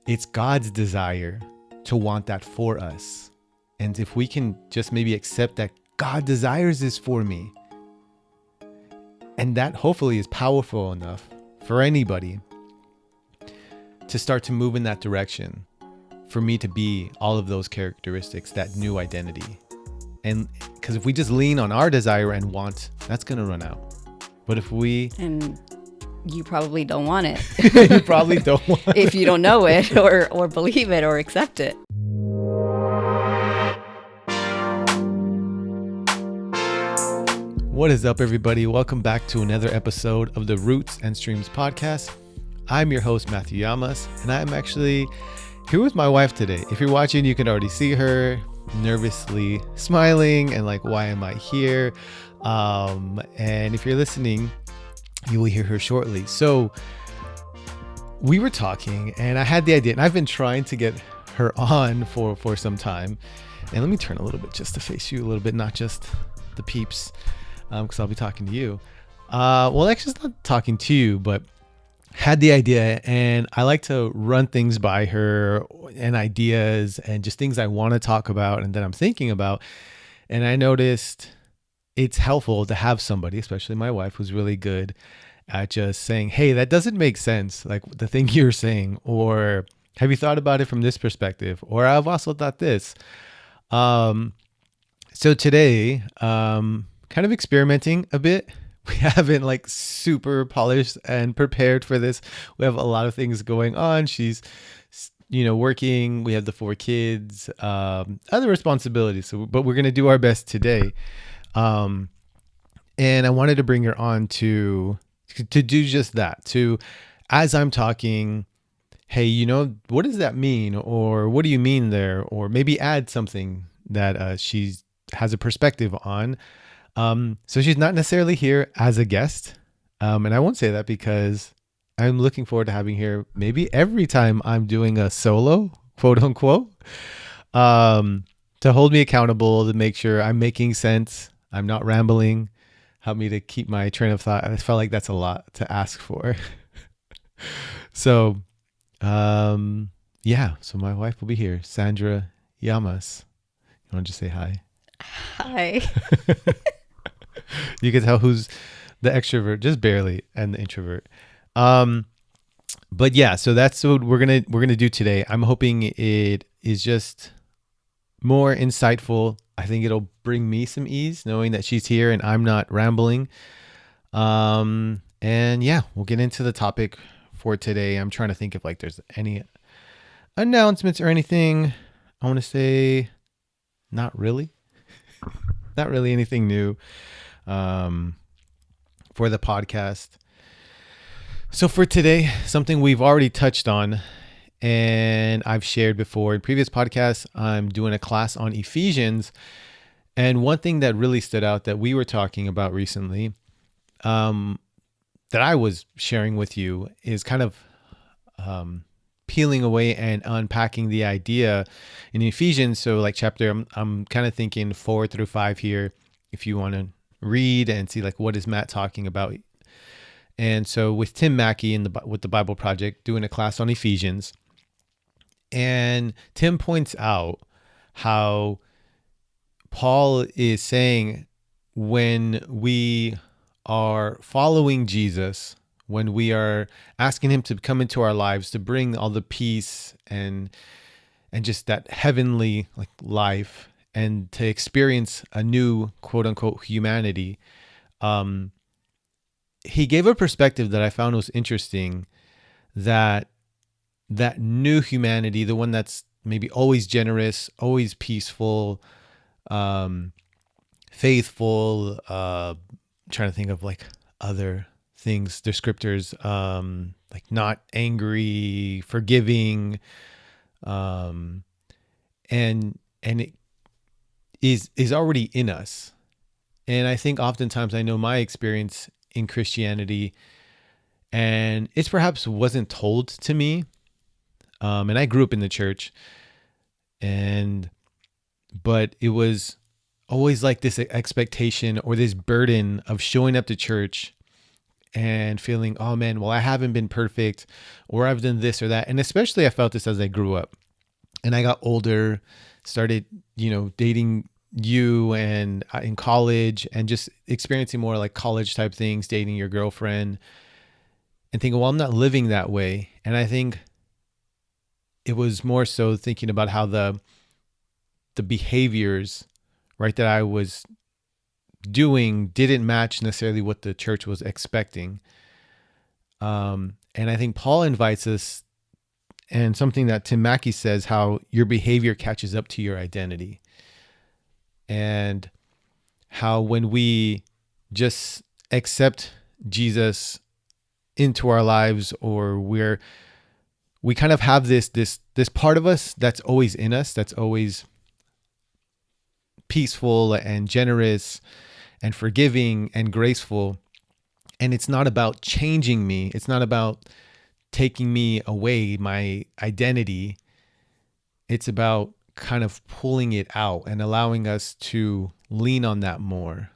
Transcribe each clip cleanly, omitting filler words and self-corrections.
it's God's desire to want that for us. And if we can just maybe accept that God desires this for me, and that hopefully is powerful enough for anybody to start to move in that direction, for me to be all of those characteristics, that new identity. And because if we just lean on our desire and want, that's going to run out. But if we... And you probably don't want it. You probably don't want it. If you don't know it or believe it or accept it. What is up, everybody? Welcome back to another episode of the Roots and Streams podcast. I'm your host, Matthew Llamas, and I'm actually here with my wife today. If you're watching, you can already see her nervously smiling and like, why am I here? And if you're listening, you will hear her shortly. So we were talking and I had the idea, and I've been trying to get her on for some time. And let me turn a little bit just to face you a little bit, not just the peeps, because I'll be talking to you. Well, actually, it's not talking to you, but had the idea, and I like to run things by her and ideas and just things I want to talk about and that I'm thinking about. And I noticed it's helpful to have somebody, especially my wife, who's really good at just saying, hey, that doesn't make sense, like the thing you're saying, or have you thought about it from this perspective, or I've also thought this. So today, kind of experimenting a bit. We haven't like super polished and prepared for this. We have a lot of things going on. She's, working. We have the 4 kids, other responsibilities. So, but we're going to do our best today. And I wanted to bring her on to do just that, as I'm talking, hey, what does that mean? Or what do you mean there? Or maybe add something that she has a perspective on. So she's not necessarily here as a guest. And I won't say that because I'm looking forward to having her maybe every time I'm doing a solo, quote unquote, to hold me accountable, to make sure I'm making sense. I'm not rambling, help me to keep my train of thought. I felt like that's a lot to ask for. So, so my wife will be here, Sandra Llamas. You want to just say hi? Hi. You can tell who's the extrovert, just barely, and the introvert. But yeah, so that's what we're gonna do today. I'm hoping it is just more insightful. I think it'll bring me some ease knowing that she's here and I'm not rambling. And yeah, we'll get into the topic for today. I'm trying to think if like there's any announcements or anything. I want to say not really anything new for the podcast. So for today, something we've already touched on and I've shared before in previous podcasts, I'm doing a class on Ephesians. And one thing that really stood out that we were talking about recently, that I was sharing with you, is kind of peeling away and unpacking the idea in Ephesians. So like chapter, I'm kind of thinking 4 through 5 here, if you want to read and see like what is Matt talking about. And so with Tim Mackie with the Bible Project, doing a class on Ephesians, and Tim points out how Paul is saying when we are following Jesus, when we are asking him to come into our lives to bring all the peace and just that heavenly like life and to experience a new quote unquote humanity, he gave a perspective that I found was interesting, that new humanity, the one that's maybe always generous, always peaceful, faithful, trying to think of like other things, descriptors, like not angry, forgiving, and it is already in us. And I think oftentimes, I know my experience in Christianity, and it's perhaps wasn't told to me. And I grew up in the church, but it was always like this expectation or this burden of showing up to church and feeling, oh man, well, I haven't been perfect, or I've done this or that. And especially I felt this as I grew up and I got older, started, dating you and in college and just experiencing more like college type things, dating your girlfriend and thinking, well, I'm not living that way. And I think it was more so thinking about how the behaviors, right, that I was doing didn't match necessarily what the church was expecting. And I think Paul invites us, and something that Tim Mackie says, how your behavior catches up to your identity. And how when we just accept Jesus into our lives, or we kind of have this part of us that's always in us, that's always peaceful and generous and forgiving and graceful. And it's not about changing me. It's not about taking me away, my identity. It's about kind of pulling it out and allowing us to lean on that more.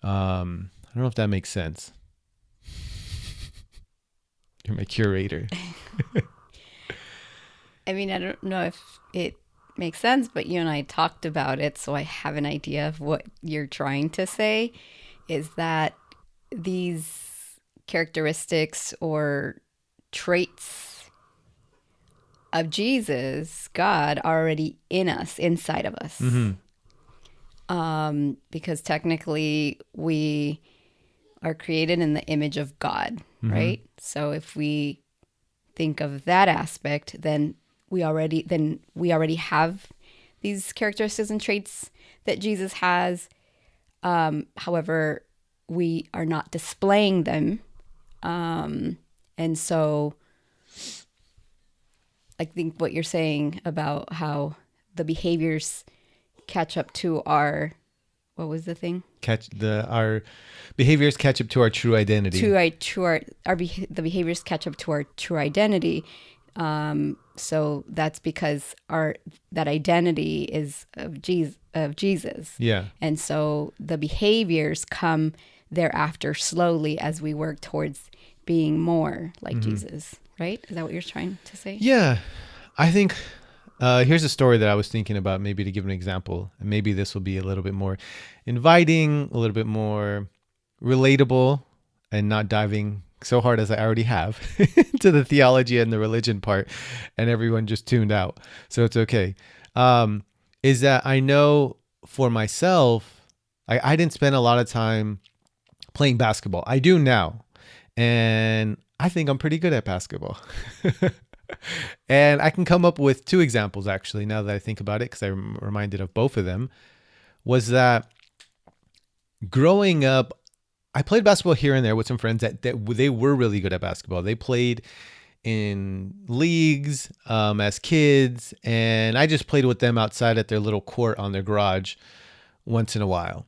I don't know if that makes sense. You're my curator. I mean, I don't know if it makes sense, but you and I talked about it, so I have an idea of what you're trying to say, is that these characteristics or traits of Jesus, God, are already in us, inside of us. Mm-hmm. Because technically we are created in the image of God, Mm-hmm. right? So if we think of that aspect, then we already have these characteristics and traits that Jesus has. However, we are not displaying them. And so I think what you're saying about how the behaviors catch up to our, what was the thing? Our behaviors catch up to our true identity. The behaviors catch up to our true identity. So that's because that identity is of Jesus. Yeah. And so the behaviors come thereafter slowly as we work towards being more like Jesus, right? Is that what you're trying to say? Yeah. I think here's a story that I was thinking about, maybe to give an example. And maybe this will be a little bit more inviting, a little bit more relatable, and not diving so hard as I already have to the theology and the religion part, and everyone just tuned out. So it's okay. Is that I know for myself, I didn't spend a lot of time playing basketball. I do now. And I think I'm pretty good at basketball. And I can come up with two examples, actually, now that I think about it, because I'm reminded of both of them, was that growing up, I played basketball here and there with some friends that they were really good at basketball. They played in leagues as kids, and I just played with them outside at their little court on their garage once in a while.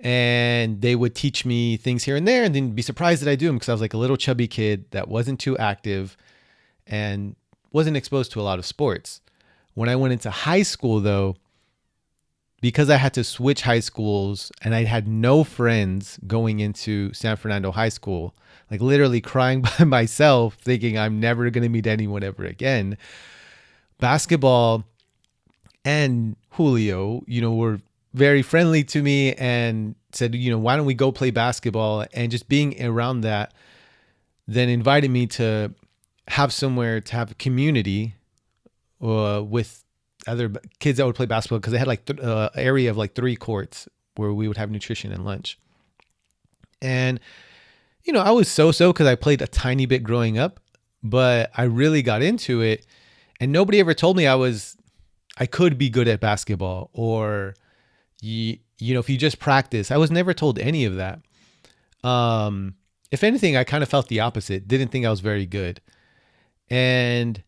And they would teach me things here and there, and then be surprised that I do them, because I was like a little chubby kid that wasn't too active and wasn't exposed to a lot of sports. When I went into high school, though, because I had to switch high schools and I had no friends going into San Fernando High School, like literally crying by myself, thinking I'm never going to meet anyone ever again, basketball and Julio, were very friendly to me and said, why don't we go play basketball? And just being around that then invited me to have somewhere to have a community with other kids that would play basketball, because they had like area of like 3 courts where we would have nutrition and lunch. And, I was so because I played a tiny bit growing up, but I really got into it, and nobody ever told me I could be good at basketball, or, if you just practice. I was never told any of that. If anything, I kind of felt the opposite, didn't think I was very good. And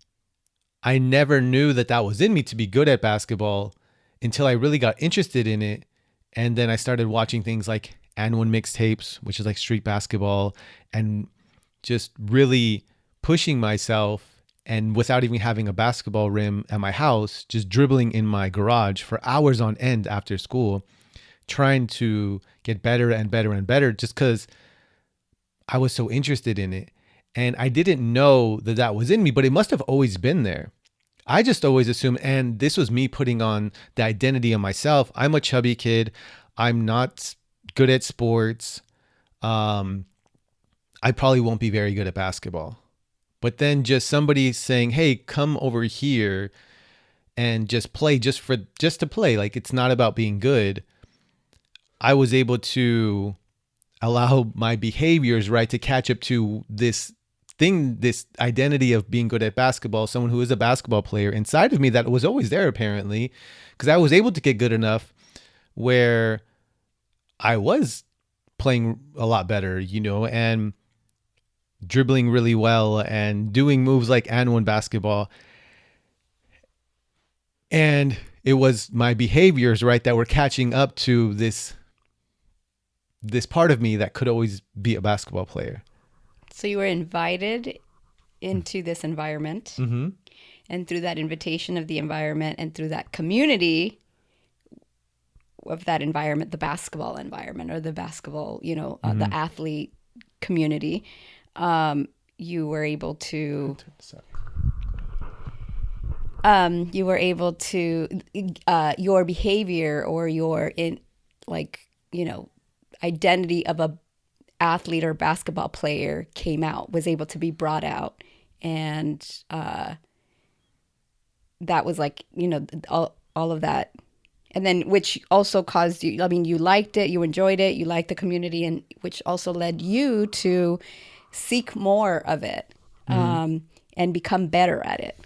I never knew that was in me to be good at basketball until I really got interested in it. And then I started watching things like And One mixtapes, which is like street basketball, and just really pushing myself, and without even having a basketball rim at my house, just dribbling in my garage for hours on end after school, trying to get better and better and better, just because I was so interested in it. And I didn't know that that was in me, but it must have always been there. I just always assumed, and this was me putting on the identity of myself. I'm a chubby kid. I'm not good at sports. I probably won't be very good at basketball. But then just somebody saying, "Hey, come over here and just play just to play. Like, it's not about being good." I was able to allow my behaviors, right, to catch up to this thing, this identity of being good at basketball, someone who is a basketball player inside of me that was always there apparently, because I was able to get good enough where I was playing a lot better, and dribbling really well and doing moves like and one basketball. And it was my behaviors, right, that were catching up to this part of me that could always be a basketball player. So you were invited into this environment, Mm-hmm. and through that invitation of the environment and through that community of that environment, the basketball environment or the basketball, the athlete community, you were able to your behavior or your identity of a athlete or basketball player was able to be brought out. And that was all of that. And then which also caused you, you liked it, you enjoyed it, you liked the community, and which also led you to seek more of it, and become better at it.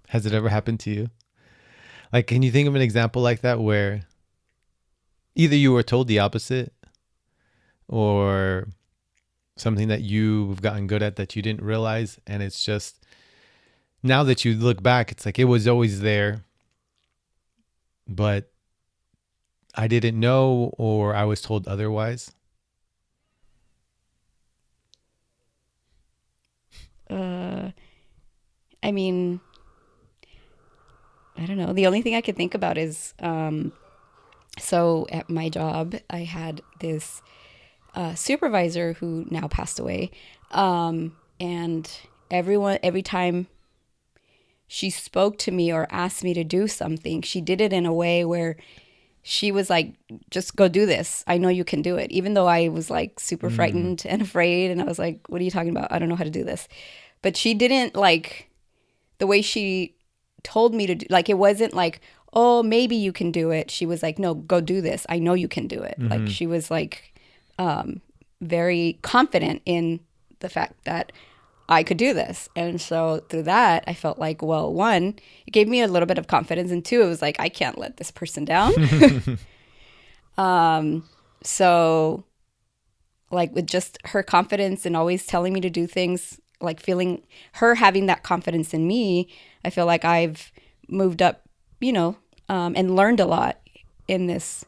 Has it ever happened to you? Like, can you think of an example like that where either you were told the opposite or something that you've gotten good at that you didn't realize, and it's just now that you look back, it's like it was always there, but I didn't know, or I was told otherwise? I don't know. The only thing I could think about is, so at my job, I had this supervisor who now passed away. And every time she spoke to me or asked me to do something, she did it in a way where she was like, just go do this. I know you can do it. Even though I was like super frightened and afraid. And I was like, what are you talking about? I don't know how to do this. But she didn't the way she told me to do, it wasn't like, oh, maybe you can do it. She was like, no, go do this. I know you can do it. Mm-hmm. She was very confident in the fact that I could do this. And so through that, I felt like, well, one, it gave me a little bit of confidence. And two, it was like, I can't let this person down. So with just her confidence and always telling me to do things, feeling her having that confidence in me, I feel like I've moved up, and learned a lot in this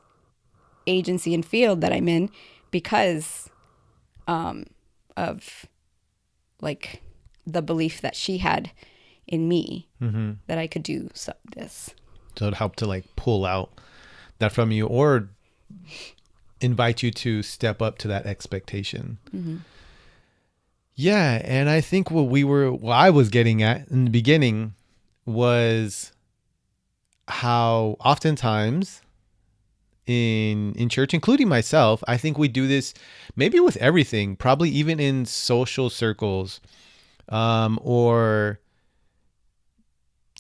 agency and field that I'm in because of the belief that she had in me, that I could do this. So it helped to pull out that from you or invite you to step up to that expectation. Mm-hmm. Yeah. And I think what I was getting at in the beginning was how oftentimes in church, including myself, I think we do this maybe with everything, probably even in social circles, or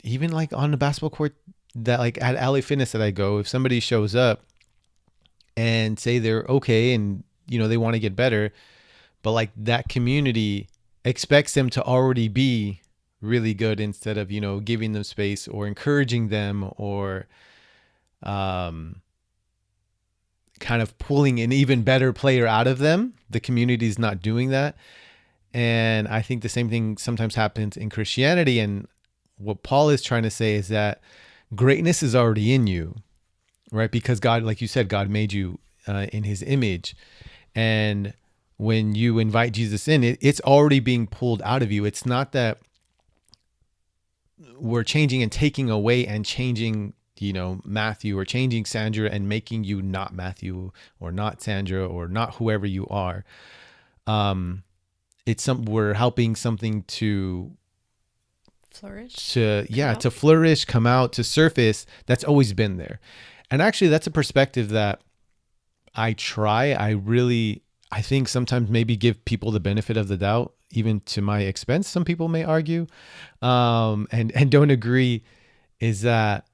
even on the basketball court that at LA Fitness that I go, if somebody shows up and say they're okay and, they want to get better, but that community expects them to already be really good instead of, giving them space or encouraging them or, kind of pulling an even better player out of them. The community is not doing that. And I think the same thing sometimes happens in Christianity. And what Paul is trying to say is that greatness is already in you, right? Because God, like you said, God made you in his image. And when you invite Jesus in, it's already being pulled out of you. It's not that we're changing and taking away and changing, Matthew, or changing Sandra and making you not Matthew or not Sandra or not whoever you are. We're helping something to Flourish. to flourish, come out, to surface. That's always been there. And actually, that's a perspective that I think sometimes maybe give people the benefit of the doubt, even to my expense. Some people may argue, and don't agree, is that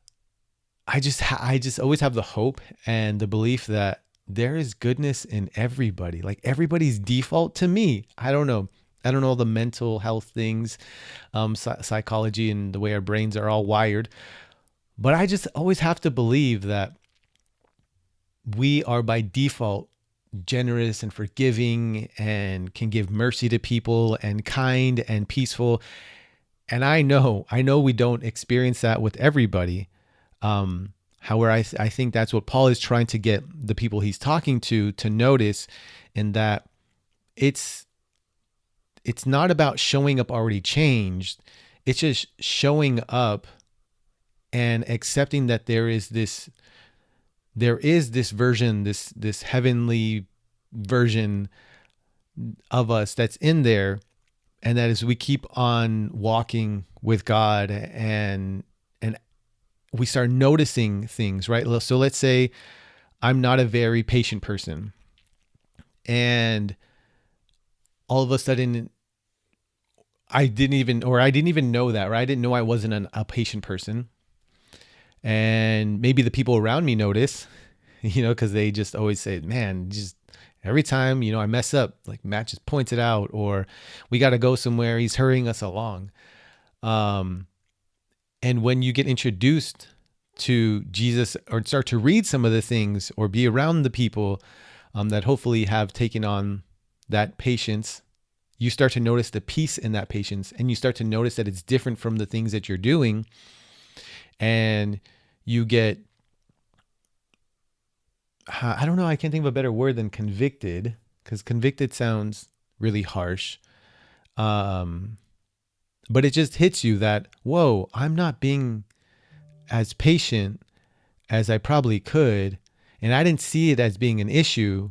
I just always have the hope and the belief that there is goodness in everybody. Like everybody's default, to me, I don't know the mental health things, psychology and the way our brains are all wired, but I just always have to believe that we are by default generous and forgiving and can give mercy to people and kind and peaceful. And I know we don't experience that with everybody. However, I think that's what Paul is trying to get the people he's talking to notice, in that it's not about showing up already changed. It's just showing up and accepting that there is this version, this heavenly version of us that's in there. And that as we keep on walking with God and we start noticing things, right? So let's say I'm not a very patient person, and all of a sudden I didn't even know that, right? I didn't know I wasn't a patient person. And maybe the people around me notice, because they just always say, man, just every time, I mess up, like Matt just points it out, or we got to go somewhere, he's hurrying us along. And when you get introduced to Jesus, or start to read some of the things, or be around the people that hopefully have taken on that patience, you start to notice the peace in that patience, and you start to notice that it's different from the things that you're doing. And you get, I don't know, I can't think of a better word than convicted, because convicted sounds really harsh. But it just hits you that, whoa, I'm not being as patient as I probably could. And I didn't see it as being an issue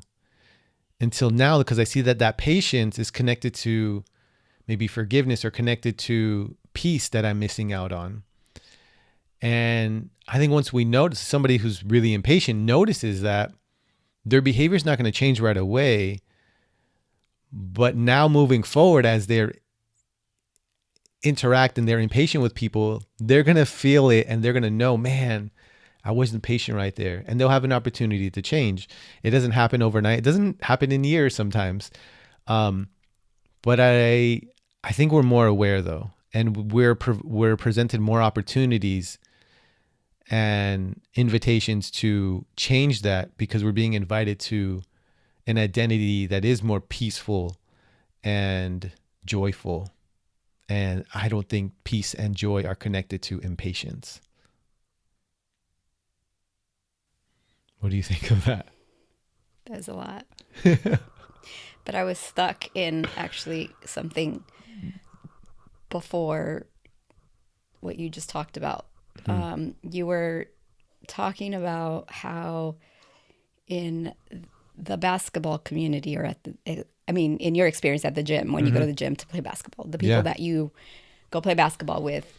until now, because I see that patience is connected to maybe forgiveness, or connected to peace that I'm missing out on. And I think once we notice, somebody who's really impatient notices that their behavior is not going to change right away, but now moving forward, as they're interact and they're impatient with people, they're going to feel it, and they're going to know, man, I wasn't patient right there. And they'll have an opportunity to change. It doesn't happen overnight. It doesn't happen in years sometimes. But I think we're more aware, though, and we're presented more opportunities and invitations to change that, because we're being invited to an identity that is more peaceful and joyful. And I don't think peace and joy are connected to impatience. What do you think of that? There's a lot. But I was stuck in actually something before what you just talked about. You were talking about how in the basketball community, or in your experience at the gym, when you go to the gym to play basketball, the people that you go play basketball with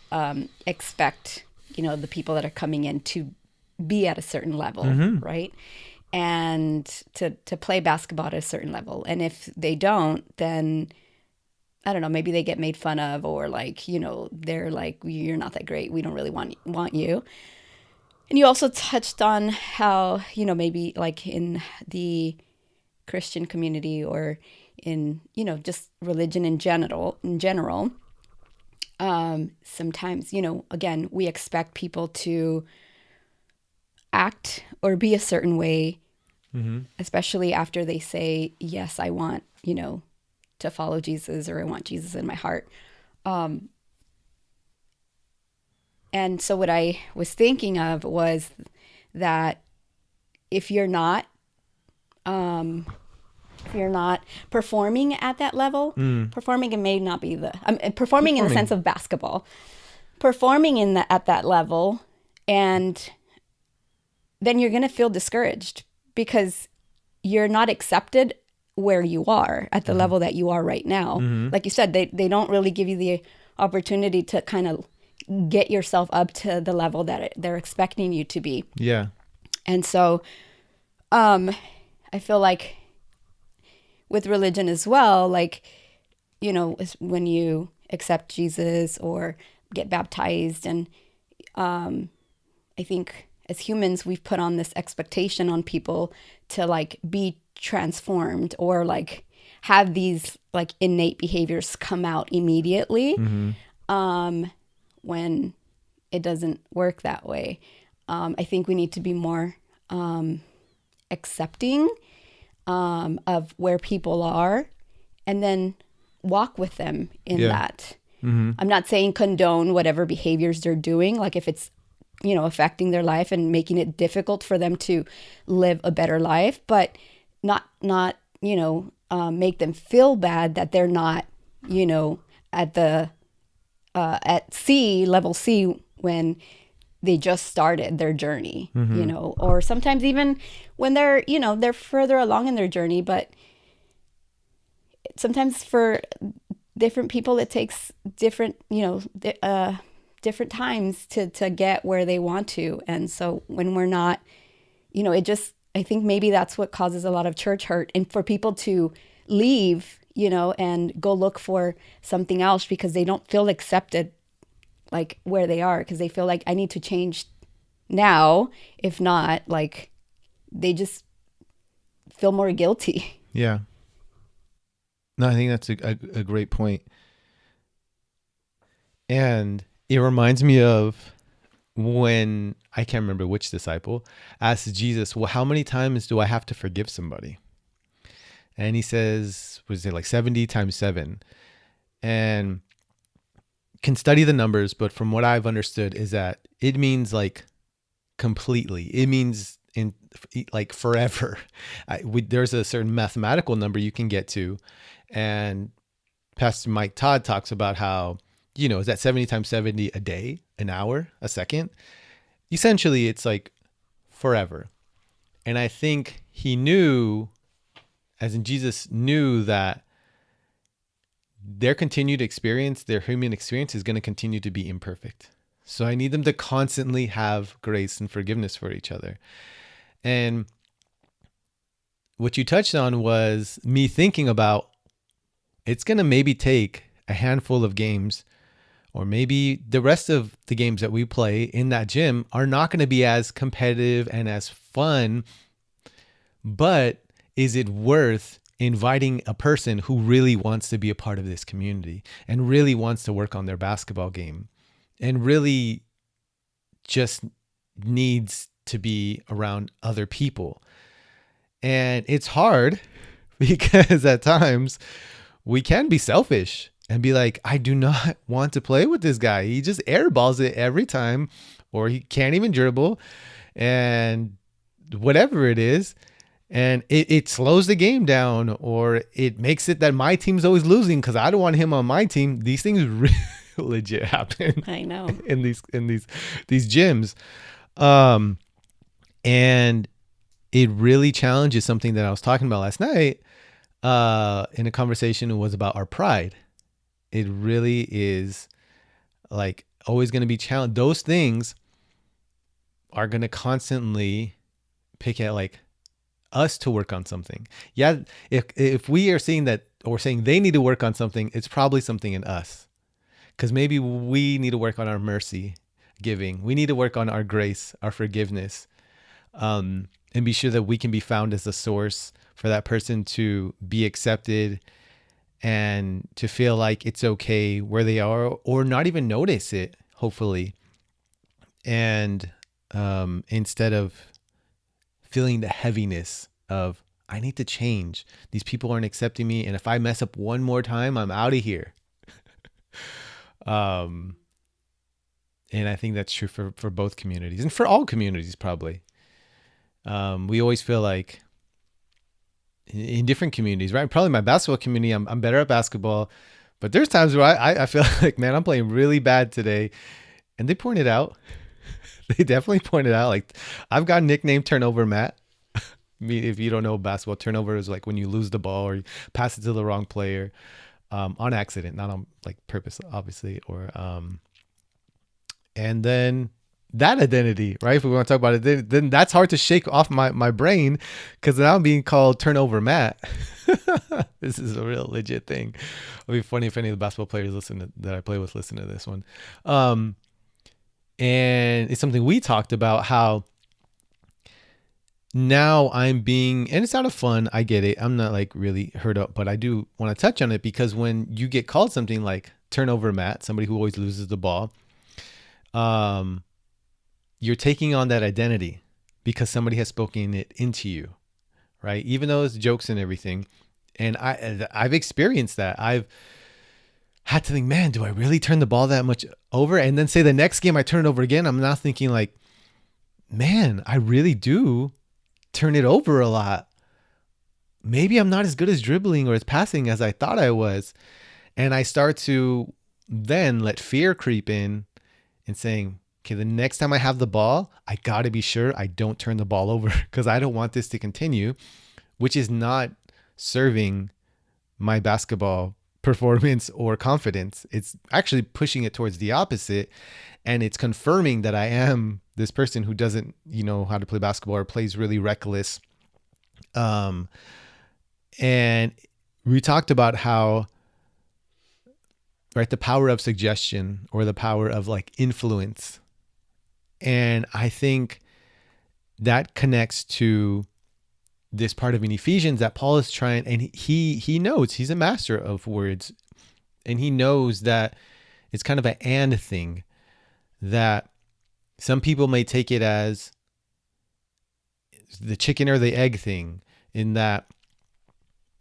expect, the people that are coming in to be at a certain level, right? And to play basketball at a certain level. And if they don't, then I don't know, maybe they get made fun of, or they're like, you're not that great. We don't really want you. And you also touched on how, maybe like in the Christian community, or in, just religion in general, sometimes, again, we expect people to act or be a certain way, especially after they say, yes, I want, to follow Jesus, or I want Jesus in my heart. And so what I was thinking of was that if you're not performing at that level, performing, it may not be performing in the sense of basketball, performing at that level, and then you're going to feel discouraged because you're not accepted where you are at the level that you are right now. Like you said, they don't really give you the opportunity to kind of get yourself up to the level that they're expecting you to be. Yeah. And so I feel like with religion as well, like, you know, when you accept Jesus or get baptized, and I think as humans, we've put on this expectation on people to like be transformed or like have these like innate behaviors come out immediately. When it doesn't work that way. I think we need to be more accepting of where people are, and then walk with them in that. I'm not saying condone whatever behaviors they're doing, like if it's, you know, affecting their life and making it difficult for them to live a better life, but not you know, make them feel bad that they're not, you know, at the at level C when they just started their journey, you know, or sometimes even when they're, you know, they're further along in their journey, but sometimes for different people, it takes different, you know, different times to get where they want to. And so when we're not, you know, I think maybe that's what causes a lot of church hurt, and for people to leave, you know, and go look for something else because they don't feel accepted like where they are, because they feel like I need to change now. If not, like they just feel more guilty. Yeah. No, I think that's a great point. And it reminds me of when, I can't remember which disciple, asked Jesus, well, how many times do I have to forgive somebody? And he says, was it like 70 times 7? And can study the numbers, but from what I've understood is that it means like completely. It means in like forever. There's a certain mathematical number you can get to. And Pastor Mike Todd talks about how, you know, is that 70 times 70 a day, an hour, a second? Essentially, it's like forever. And I think he knew, as in Jesus knew, that their continued experience, their human experience, is going to continue to be imperfect. So I need them to constantly have grace and forgiveness for each other. And what you touched on was me thinking about, it's going to maybe take a handful of games, or maybe the rest of the games that we play in that gym are not going to be as competitive and as fun. But is it worth inviting a person who really wants to be a part of this community and really wants to work on their basketball game and really just needs to be around other people? And it's hard because at times we can be selfish and be like, I do not want to play with this guy. He just airballs it every time, or he can't even dribble, and whatever it is. And it slows the game down, or it makes it that my team's always losing because I don't want him on my team. These things really legit happen. I know. in these gyms. And it really challenges something that I was talking about last night in a conversation. It was about our pride. It really is like always going to be challenged. Those things are going to constantly pick at like us to work on something. Yeah, if we are seeing that, or saying they need to work on something, it's probably something in us. Because maybe we need to work on our mercy giving. We need to work on our grace, our forgiveness, and be sure that we can be found as a source for that person to be accepted and to feel like it's okay where they are, or not even notice it, hopefully. And instead of feeling the heaviness of, I need to change. These people aren't accepting me, and if I mess up one more time, I'm out of here. And I think that's true for both communities, and for all communities probably. We always feel like in different communities, right? Probably my basketball community, I'm better at basketball, but there's times where I feel like, man, I'm playing really bad today. And they point it out. They definitely point it out. Like, I've got nicknamed Turnover Matt. If you don't know basketball, turnover is like when you lose the ball or you pass it to the wrong player, on accident, not on like purpose, obviously. Or and then that identity, right? If we want to talk about it, then that's hard to shake off my brain, because now I'm being called turnover Matt. This is a real legit thing. It'll be funny if any of the basketball players that I play with listen to this one. And it's something we talked about, how now I'm being, and it's out of fun. I get it. I'm not like really hurt up, but I do want to touch on it, because when you get called something like turnover Matt, somebody who always loses the ball, you're taking on that identity because somebody has spoken it into you, right? Even though it's jokes and everything. And I've experienced that. I've had to think, man, do I really turn the ball that much over? And then say the next game I turn it over again, I'm now thinking like, man, I really do turn it over a lot. Maybe I'm not as good as dribbling or as passing as I thought I was. And I start to then let fear creep in and saying, okay, the next time I have the ball, I got to be sure I don't turn the ball over, because I don't want this to continue, which is not serving my basketball performance or confidence. It's actually pushing it towards the opposite. And it's confirming that I am this person who doesn't, know how to play basketball or plays really reckless. And we talked about how, right, the power of suggestion or the power of like influence. And I think that connects to this part of in Ephesians that Paul is trying, and he knows he's a master of words, and he knows that it's kind of an and thing, that some people may take it as the chicken or the egg thing, in that,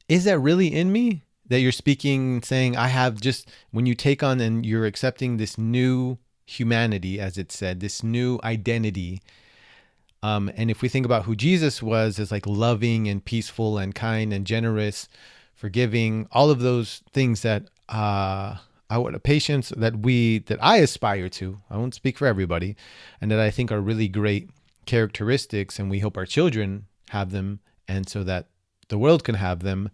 is that really in me? That you're speaking, saying, I have just, when you take on and you're accepting this new humanity, as it said, this new identity. And if we think about who Jesus was, as like loving and peaceful and kind and generous, forgiving, all of those things that patience that I aspire to, I won't speak for everybody, and that I think are really great characteristics, and we hope our children have them, and so that the world can have them.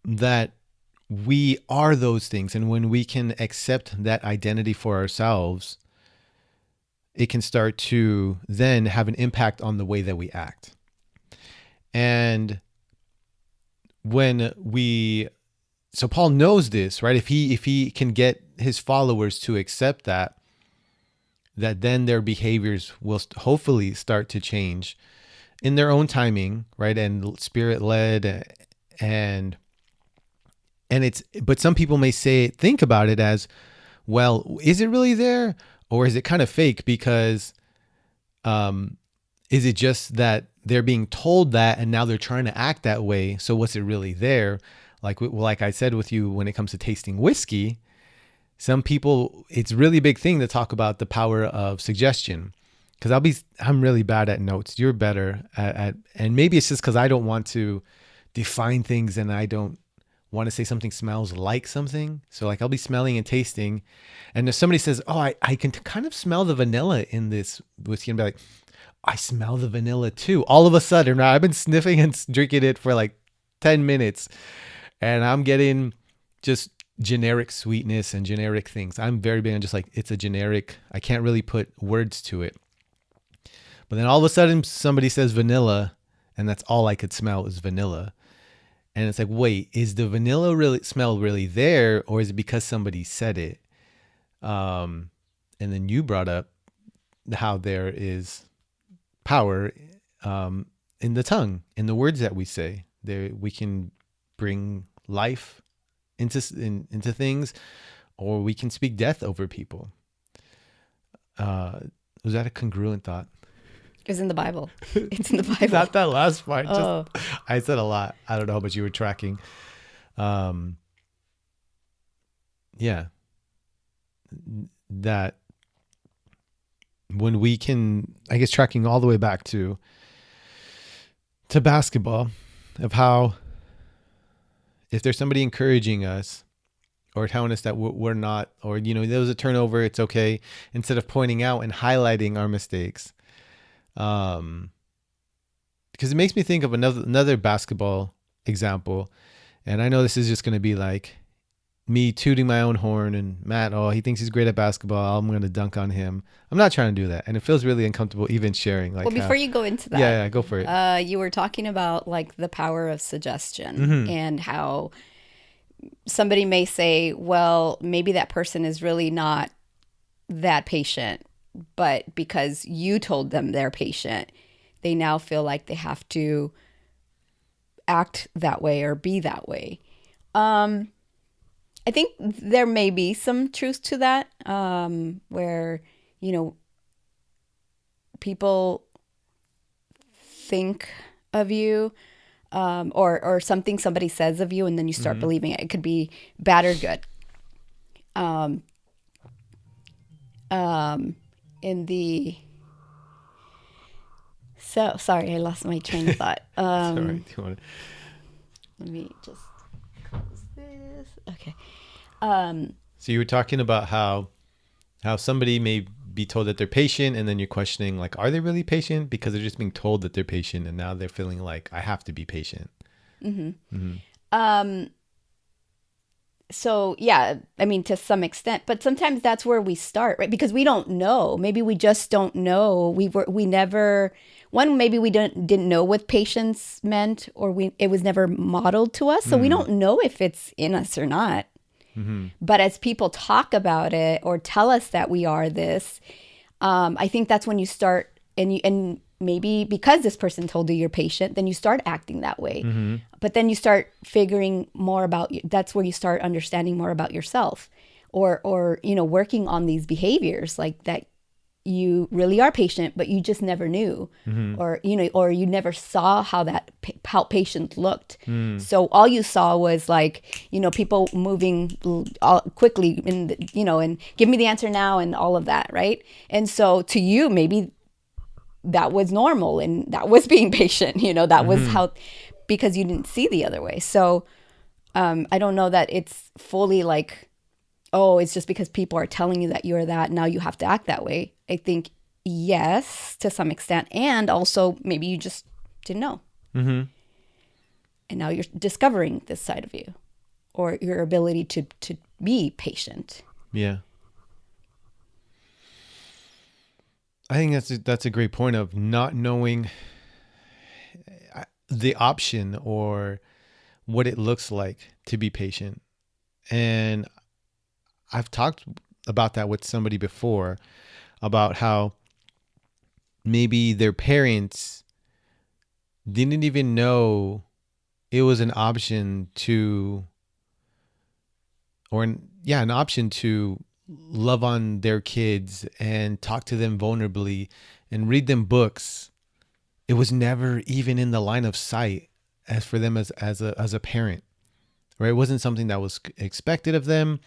That we are those things. And when we can accept that identity for ourselves, it can start to then have an impact on the way that we act. And so Paul knows this, right? If he can get his followers to accept that then their behaviors will hopefully start to change in their own timing, right? And spirit led, but some people may think about it as, well, is it really there? Or is it kind of fake? Because, is it just that they're being told that and now they're trying to act that way? So was it really there? Like I said with you, when it comes to tasting whiskey, some people, it's a really big thing to talk about the power of suggestion. Because I'm really bad at notes. You're better at, and maybe it's just because I don't want to define things, and I don't want to say something smells like something. So like I'll be smelling and tasting, and if somebody says, oh, I can kind of smell the vanilla in this whiskey, and be like, I smell the vanilla too. All of a sudden, right, I've been sniffing and drinking it for like 10 minutes, and I'm getting just generic sweetness and generic things. I'm very big on just like, it's a generic, I can't really put words to it. But then all of a sudden somebody says vanilla, and that's all I could smell is vanilla. And it's like, wait, is the vanilla smell really there, or is it because somebody said it? And then you brought up how there is power in the tongue, in the words that we say. There, we can bring life into things, or we can speak death over people. Was that a congruent thought? It was in the Bible. It's in the Bible. Not that last part. Oh. I said a lot. I don't know how much you were tracking. Yeah. That when we can, I guess, tracking all the way back to basketball, of how if there's somebody encouraging us or telling us that we're not, or, there was a turnover, it's okay, instead of pointing out and highlighting our mistakes, Because it makes me think of another basketball example. And I know this is just going to be like me tooting my own horn and Matt, oh, he thinks he's great at basketball, I'm going to dunk on him. I'm not trying to do that. And it feels really uncomfortable even sharing. Like, Well, before you go into that, yeah, go for it. you were talking about like the power of suggestion Mm-hmm. and how somebody may say, well, maybe that person is really not that patient, but because you told them they're patient, they now feel like they have to act that way or be that way. I think there may be some truth to that, where, you know, people think of you, or something somebody says of you, and then you start believing it. It could be bad or good. In the So sorry, I lost my train of thought. It's all right. Do you want Let me just close this. Okay. So you were talking about how somebody may be told that they're patient, and then you're questioning, like, are they really patient? Because they're just being told that they're patient, and now they're feeling like, I have to be patient. So yeah, I mean, to some extent, but sometimes that's where we start, right? Because we don't know. Maybe we just don't know. We never, maybe we didn't know what patience meant, or it was never modeled to us. So we don't know if it's in us or not. But as people talk about it or tell us that we are this, I think that's when you start, and maybe because this person told you you're patient, then you start acting that way. But then you start figuring more about you. That's where you start understanding more about yourself, or working on these behaviors, like that you really are patient, but you just never knew, or you never saw how patient looked. So all you saw was like, people moving quickly and give me the answer now and all of that, right? And so to you, maybe that was normal and that was being patient, that was how, because you didn't see the other way. So I don't know that it's fully like, oh, it's just because people are telling you that you're that, now you have to act that way. I think yes, to some extent. And also maybe you just didn't know. And now you're discovering this side of you, or your ability to be patient. Yeah. I think that's a great point of not knowing the option or what it looks like to be patient. And I've talked about that with somebody before, about how maybe their parents didn't even know it was an option an option to love on their kids and talk to them vulnerably and read them books. It was never even in the line of sight as for them as a parent, right? It wasn't something that was expected of them.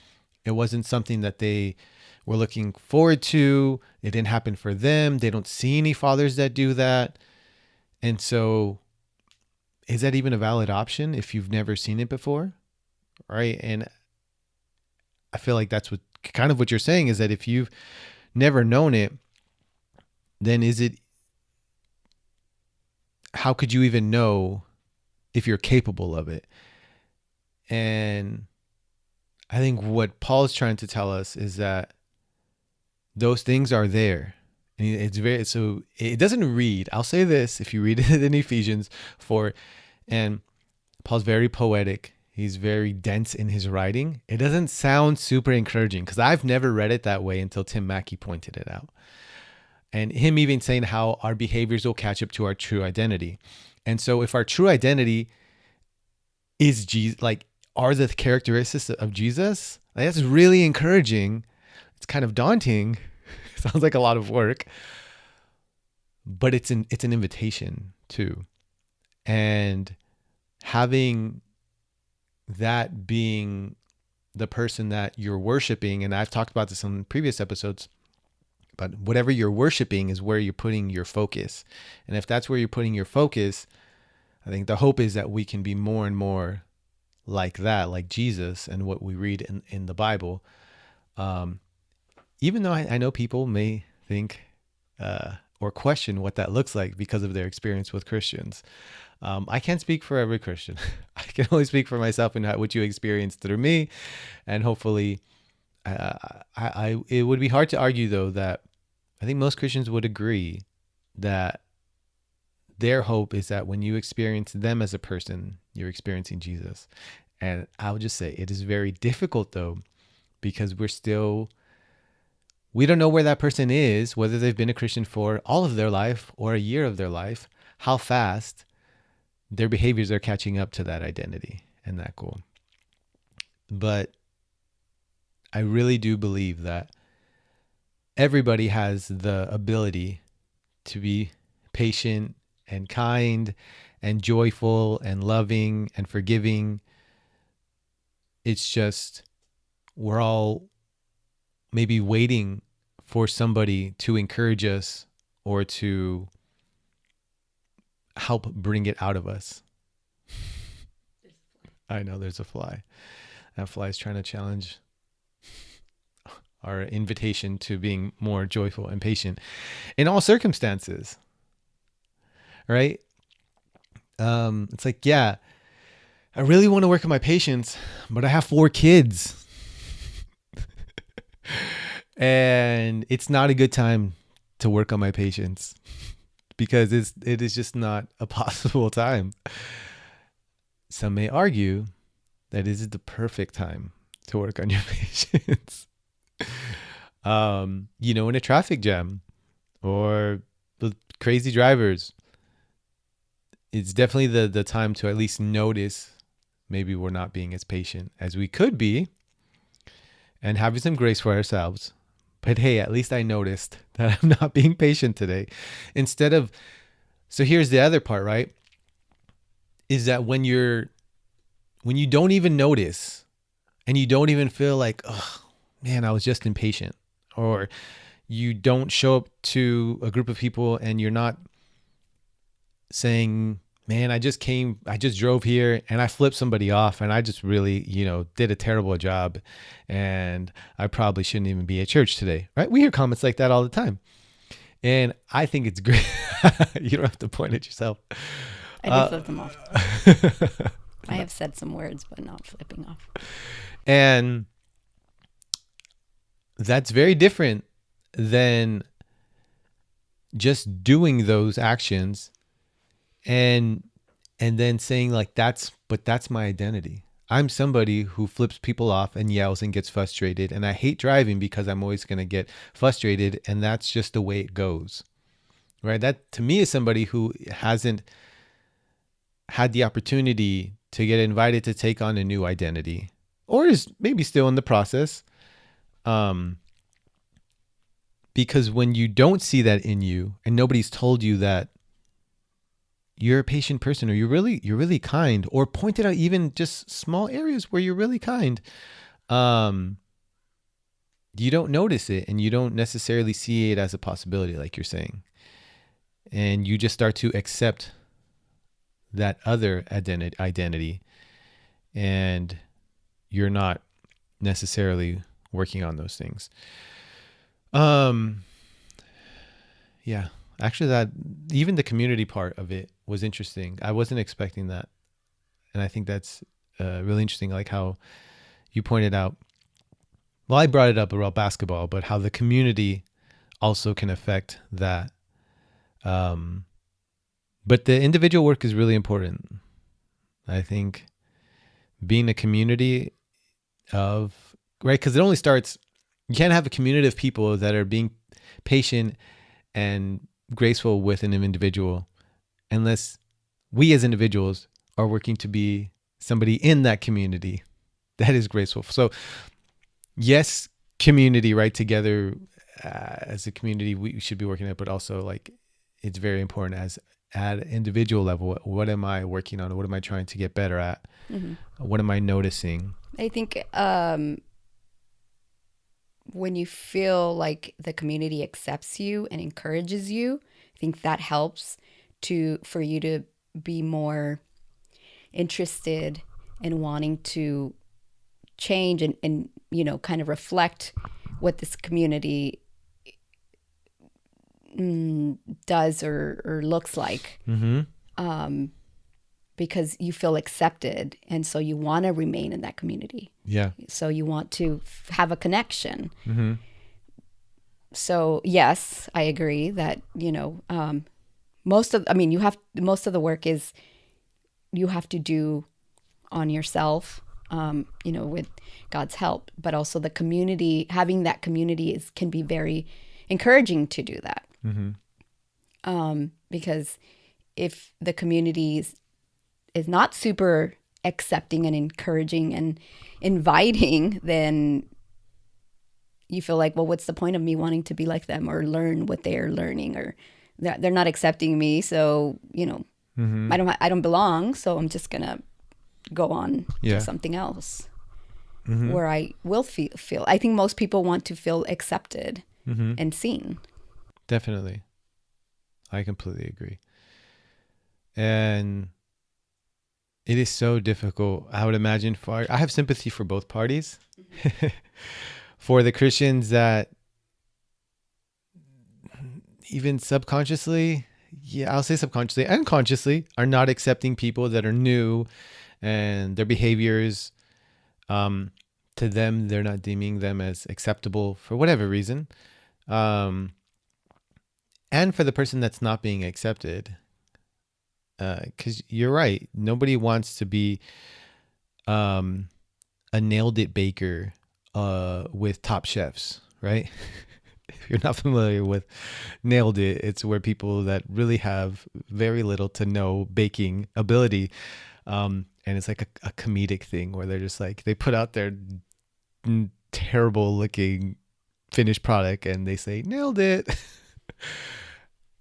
It wasn't something that they were looking forward to. It didn't happen for them. They don't see any fathers that do that. And so is that even a valid option if you've never seen it before? Right. And I feel like that's what you're saying, is that if you've never known it, then how could you even know if you're capable of it? And I think what Paul's trying to tell us is that those things are there. And it doesn't read, I'll say this, if you read it in Ephesians 4, and Paul's very poetic, he's very dense in his writing. It doesn't sound super encouraging, because I've never read it that way until Tim Mackie pointed it out. And him even saying how our behaviors will catch up to our true identity. And so if our true identity is Jesus, like, are the characteristics of Jesus, like, that's really encouraging. It's kind of daunting. Sounds like a lot of work, but it's an invitation too. And having that being the person that you're worshiping, and I've talked about this in previous episodes, but whatever you're worshiping is where you're putting your focus. And if that's where you're putting your focus, I think the hope is that we can be more and more like that, like Jesus and what we read in the Bible. Even though I know people may think, or question what that looks like because of their experience with Christians. I can't speak for every Christian. I can only speak for myself and what you experienced through me. And hopefully, it would be hard to argue, though, that I think most Christians would agree that their hope is that when you experience them as a person, you're experiencing Jesus. And I would just say it is very difficult, though, because we don't know where that person is, whether they've been a Christian for all of their life or a year of their life, how fast their behaviors are catching up to that identity and that goal. But I really do believe that everybody has the ability to be patient and kind and joyful and loving and forgiving. It's just we're all maybe waiting for somebody to encourage us or to help bring it out of us. I know there's a fly. That fly is trying to challenge our invitation to being more joyful and patient in all circumstances. Right? It's like, yeah, I really want to work on my patience, but I have 4 kids. And it's not a good time to work on my patience because it is just not a possible time. Some may argue that it is the perfect time to work on your patience. In a traffic jam or the crazy drivers, it's definitely the time to at least notice maybe we're not being as patient as we could be and having some grace for ourselves. But hey, at least I noticed that I'm not being patient today. So here's the other part, right? Is that when you don't even notice and you don't even feel like, oh man, I was just impatient, or you don't show up to a group of people and you're not saying, man, I just drove here and I flipped somebody off and I just really, did a terrible job and I probably shouldn't even be at church today, right? We hear comments like that all the time. And I think it's great. You don't have to point at yourself. I do flip them off. I have said some words, but not flipping off. And that's very different than just doing those actions and then saying like, that's my identity. I'm somebody who flips people off and yells and gets frustrated. And I hate driving because I'm always going to get frustrated. And that's just the way it goes. Right? That to me is somebody who hasn't had the opportunity to get invited to take on a new identity, or is maybe still in the process. Because when you don't see that in you and nobody's told you that you're a patient person, or you're really kind, or pointed out even just small areas where you're really kind, you don't notice it and you don't necessarily see it as a possibility, like you're saying. And you just start to accept that other identity, and you're not necessarily working on those things. Yeah, actually that even the community part of it was interesting. I wasn't expecting that. And I think that's really interesting. Like how you pointed out, well, I brought it up about basketball, but how the community also can affect that. But the individual work is really important. I think being a community right? Because it only starts, you can't have a community of people that are being patient and graceful with an individual unless we as individuals are working to be somebody in that community that is graceful. So yes, community, right? Together as a community, we should be working at, but also like it's very important as at an individual level. What am I working on? What am I trying to get better at? Mm-hmm. What am I noticing? I think when you feel like the community accepts you and encourages you, I think that helps for you to be more interested in wanting to change and kind of reflect what this community does or looks like. Because you feel accepted, and so you want to remain in that community. Yeah. So you want to have a connection. So yes, I agree that most of the work is you have to do on yourself, with God's help, but also the community. Having that community can be very encouraging to do that. Because if the community is not super accepting and encouraging and inviting, then you feel like, well, what's the point of me wanting to be like them or learn what they're learning, or they're not accepting me. So, I don't belong. So I'm just going to go on to something else where I will feel. I think most people want to feel accepted and seen. Definitely. I completely agree. And it is so difficult. I would imagine I have sympathy for both parties. For the Christians that even subconsciously, I'll say subconsciously and consciously, are not accepting people that are new, and their behaviors, to them, they're not deeming them as acceptable for whatever reason. And for the person that's not being accepted, because you're right, nobody wants to be a nailed it baker with top chefs, right? If you're not familiar with nailed it, it's where people that really have very little to no baking ability, and it's like a comedic thing where they're just like, they put out their terrible looking finished product and they say nailed it.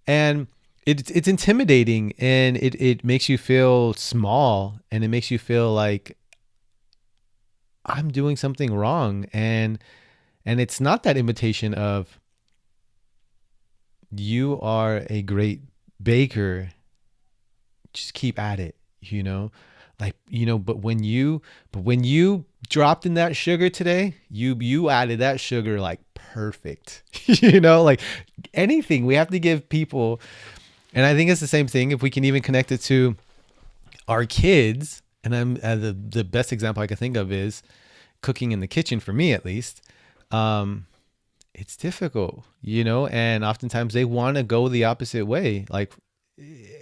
And it's intimidating, and it makes you feel small, and it makes you feel like I'm doing something wrong. And it's not that invitation of, you are a great baker, just keep at it, but when you dropped in that sugar today, you added that sugar like perfect. Like anything, we have to give people. And I think it's the same thing if we can even connect it to our kids. And the best example I can think of is cooking in the kitchen, for me at least. It's difficult, and oftentimes they want to go the opposite way. Like,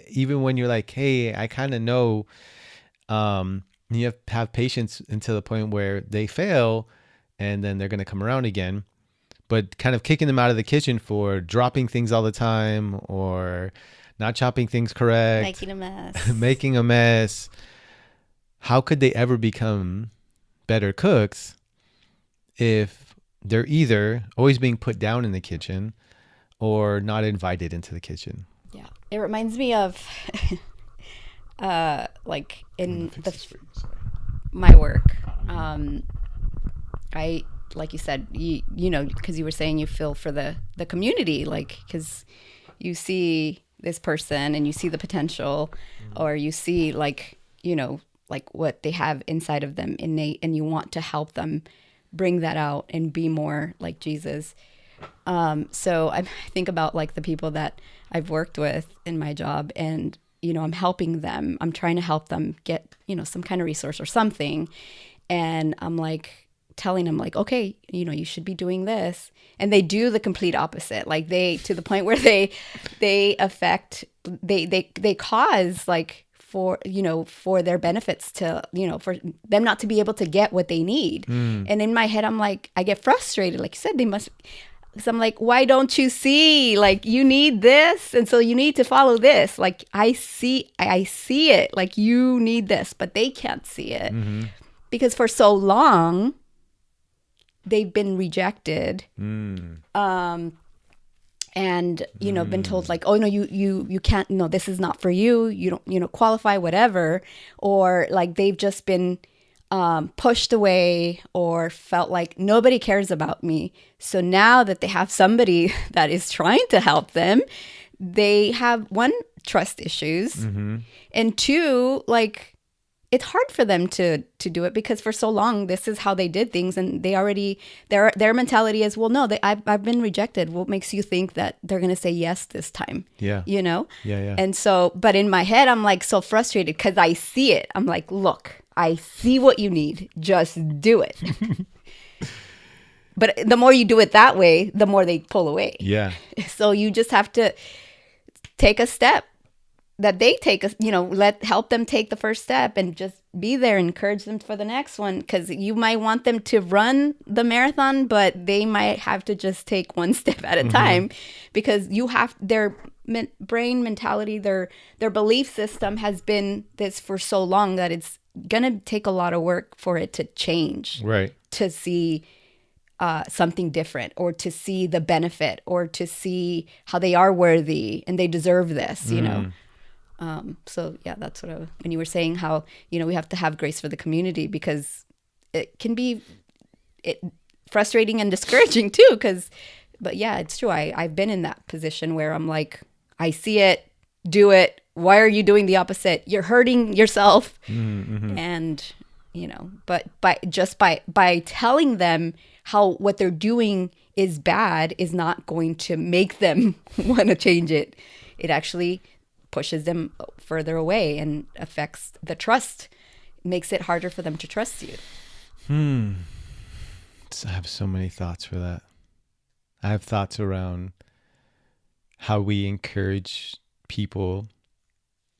even when you're like, hey, I kind of know, you have to have patience until the point where they fail, and then they're going to come around again. But kind of kicking them out of the kitchen for dropping things all the time, or not chopping things correct, making a mess. How could they ever become better cooks if they're either always being put down in the kitchen or not invited into the kitchen? Yeah. It reminds me of like in my work. I, like you said, because you were saying you feel for the community, like, because you see this person and you see the potential, or you see like what they have inside of them innate, and you want to help them bring that out and be more like Jesus. So I think about like the people that I've worked with in my job, and I'm helping them. I'm trying to help them get some kind of resource or something, and I'm like telling them like, okay, you should be doing this, and they do the complete opposite. Like to the point where they cause like for their benefits to, for them not to be able to get what they need. And in my head, I'm like, I get frustrated. Like you said, so I'm like, why don't you see, like, you need this, and so you need to follow this. Like, I see it, like, you need this, but they can't see it because for so long they've been rejected. And, been told like, oh no, you can't, no, this is not for you. You don't, qualify, whatever. Or like they've just been pushed away, or felt like nobody cares about me. So now that they have somebody that is trying to help them, they have, one, trust issues, and two, like, it's hard for them to do it because for so long this is how they did things, and they already their mentality is, well, no, I've been rejected. What makes you think that they're gonna say yes this time? Yeah. You know? Yeah. And so, but in my head, I'm like so frustrated because I see it. I'm like, look, I see what you need. Just do it. But the more you do it that way, the more they pull away. Yeah. So you just have to take a step that they take, help them take the first step and just be there, encourage them for the next one. Because you might want them to run the marathon, but they might have to just take one step at a time, because you have their brain mentality, their belief system has been this for so long that it's gonna take a lot of work for it to change, Right. to see something different, or to see the benefit, or to see how they are worthy and they deserve this, you know. So yeah, that's what when you were saying how, we have to have grace for the community, because it can be frustrating and discouraging too. But yeah, it's true. I've been in that position where I'm like, I see it, do it. Why are you doing the opposite? You're hurting yourself. And, but by telling them how what they're doing is bad is not going to make them want to change it. It actually pushes them further away and affects the trust. It makes it harder for them to trust you. I have so many thoughts for that. I have thoughts around how we encourage people,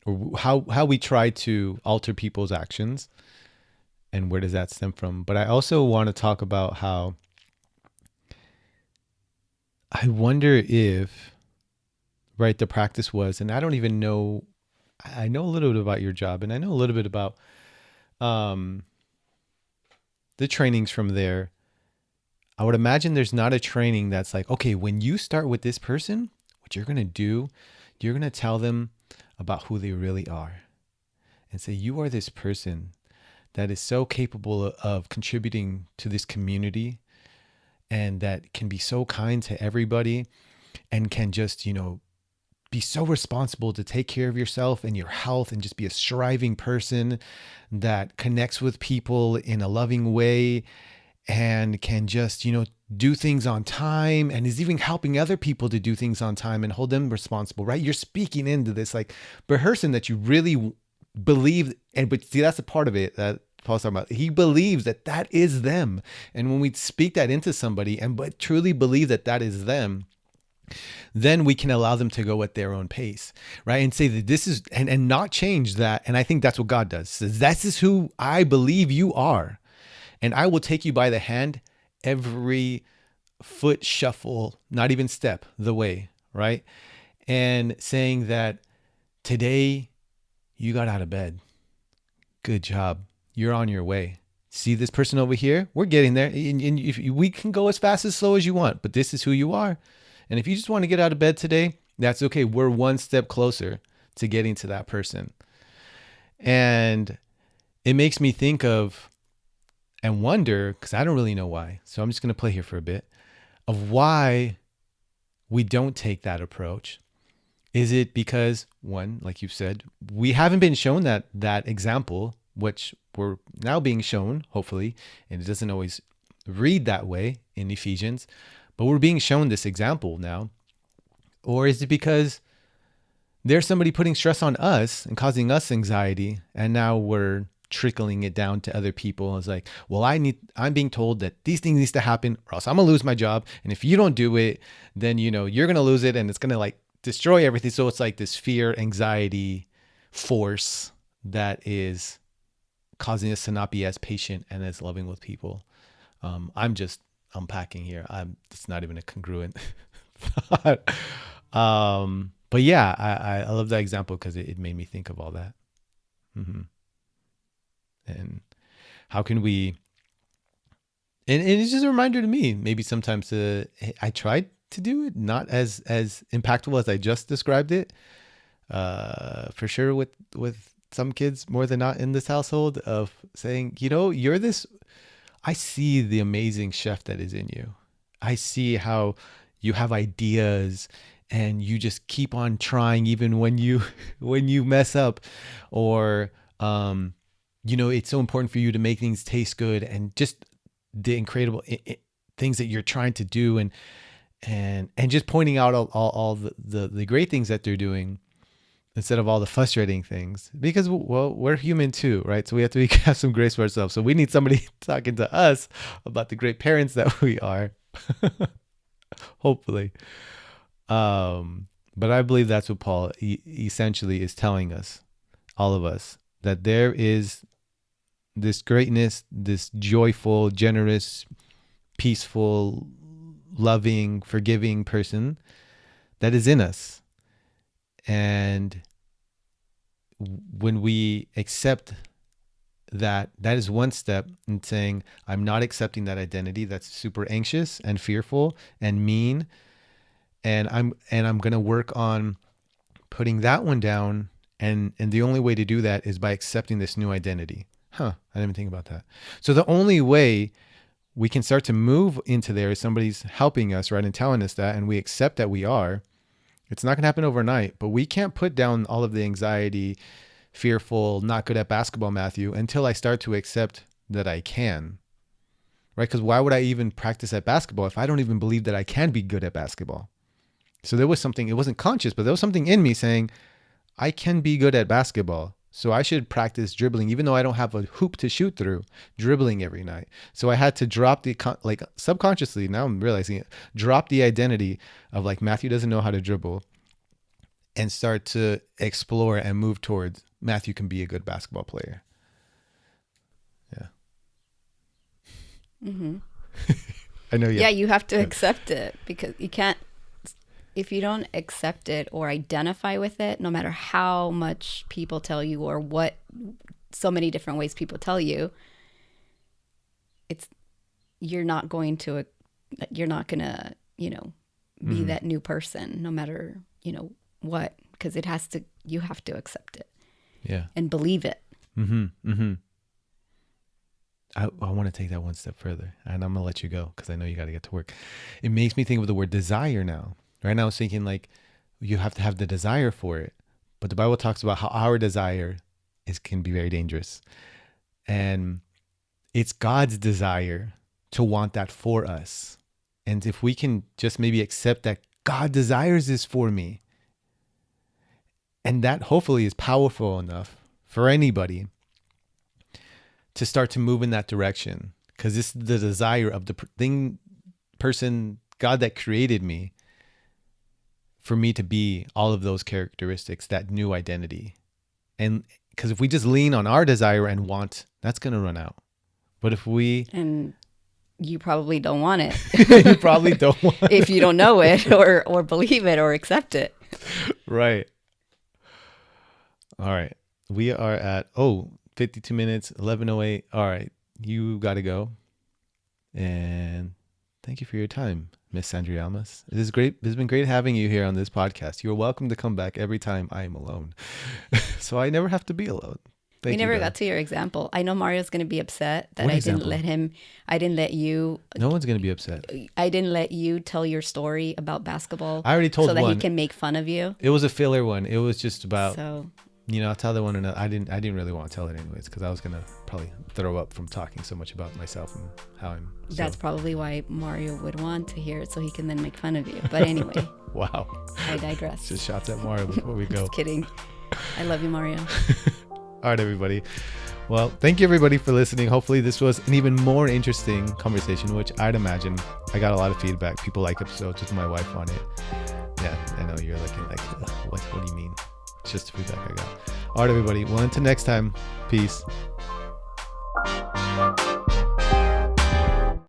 or how we try to alter people's actions, and where does that stem from. But I also want to talk about how I wonder if, right, the practice was, and I don't even know, I know a little bit about your job, and I know a little bit about the trainings from there. I would imagine there's not a training that's like, okay, when you start with this person, what you're going to do, you're going to tell them about who they really are, and say, you are this person that is so capable of contributing to this community, and that can be so kind to everybody, and can just, be so responsible to take care of yourself and your health, and just be a striving person that connects with people in a loving way, and can just, do things on time, and is even helping other people to do things on time and hold them responsible, right? You're speaking into this like person that you really believe. But see, that's a part of it that Paul's talking about. He believes that is them. And when we speak that into somebody but truly believe that is them, then we can allow them to go at their own pace, right? And say that this is, and not change that. And I think that's what God does. Says, this is who I believe you are. And I will take you by the hand every foot shuffle, not even step the way, right? And saying that today you got out of bed. Good job. You're on your way. See this person over here? We're getting there. And if we can go as fast as slow as you want, but this is who you are. And if you just want to get out of bed today, that's okay. We're one step closer to getting to that person. And it makes me think of and wonder, because I don't really know why. So I'm just going to play here for a bit of why we don't take that approach. Is it because, one, like you've said, we haven't been shown that example, which we're now being shown, hopefully, and it doesn't always read that way in Ephesians, but we're being shown this example now? Or is it because there's somebody putting stress on us and causing us anxiety, and now we're trickling it down to other people? It's like, well, I'm being told that these things needs to happen, or else I'm gonna lose my job, and if you don't do it, then you're gonna lose it, and it's gonna like destroy everything. So it's like this fear, anxiety force that is causing us to not be as patient and as loving with people. I'm just unpacking here. It's not even a congruent thought. But yeah, I love that example because it made me think of all that. And how can we, and it's just a reminder to me, maybe sometimes I tried to do it not as impactful as I just described it, for sure with some kids more than not in this household, of saying, you're this, I see the amazing chef that is in you. I see how you have ideas and you just keep on trying even when you mess up, or it's so important for you to make things taste good, and just the incredible things that you're trying to do, and just pointing out all the great things that they're doing instead of all the frustrating things, because, well, we're human too, right? So we have to have some grace for ourselves. So we need somebody talking to us about the great parents that we are, hopefully. But I believe that's what Paul essentially is telling us, all of us, that there is this greatness, this joyful, generous, peaceful, loving, forgiving person that is in us. And when we accept that, that is one step in saying, I'm not accepting that identity that's super anxious and fearful and mean. And I'm going to work on putting that one down. And the only way to do that is by accepting this new identity. I didn't even think about that. So the only way we can start to move into there is somebody's helping us, right? And telling us that, and we accept that we are. It's not going to happen overnight, but we can't put down all of the anxiety, fearful, not good at basketball, Matthew, until I start to accept that I can, right? Because why would I even practice at basketball if I don't even believe that I can be good at basketball? So there was something, it wasn't conscious, but there was something in me saying, I can be good at basketball. So I should practice dribbling, even though I don't have a hoop to shoot through, dribbling every night. So I had to drop subconsciously, now I'm realizing it, drop the identity of Matthew doesn't know how to dribble, and start to explore and move towards Matthew can be a good basketball player. Yeah. Mm-hmm. I know. Yeah, you have to accept it, because you can't, if you don't accept it or identify with it, no matter how much people tell you, or what, so many different ways people tell you, you're not going to be that new person, no matter, what, because you have to accept it. Yeah. And believe it. Mm-hmm. Mm-hmm. I want to take that one step further, and I'm going to let you go because I know you got to get to work. It makes me think of the word desire now. Right now I was thinking you have to have the desire for it, but the Bible talks about how our desire can be very dangerous. And it's God's desire to want that for us. And if we can just maybe accept that God desires this for me, and that hopefully is powerful enough for anybody to start to move in that direction, because this is the desire of the person, God that created me, for me to be all of those characteristics, that new identity. And because if we just lean on our desire and want, that's going to run out. But if and you probably don't want it. You probably don't want it. If you don't know it or believe it or accept it. Right. All right. We are at 52 minutes, 11:08. All right. You got to go. And thank you for your time, Miss Sandra Almas. It is great. It's been great having you here on this podcast. You're welcome to come back every time I am alone. So I never have to be alone. We never got to your example. I know Mario's going to be upset that I didn't let you. No one's going to be upset. I didn't let you tell your story about basketball. I already told so that one. he can make fun of you. It was a filler one. It was just about, so, I'll tell the one another. I didn't really want to tell it anyways, because I was going to probably throw up from talking so much about myself and how I'm. So. That's probably why Mario would want to hear it, so he can then make fun of you. But anyway. Wow. I digress. Just shots at Mario before we go. Just kidding. I love you, Mario. All right, everybody. Well, thank you everybody for listening. Hopefully this was an even more interesting conversation, which I'd imagine. I got a lot of feedback. People like episodes with my wife on it. Yeah, I know you're looking like, what do you mean? It's just the feedback I got. All right, everybody. Well, until next time, peace.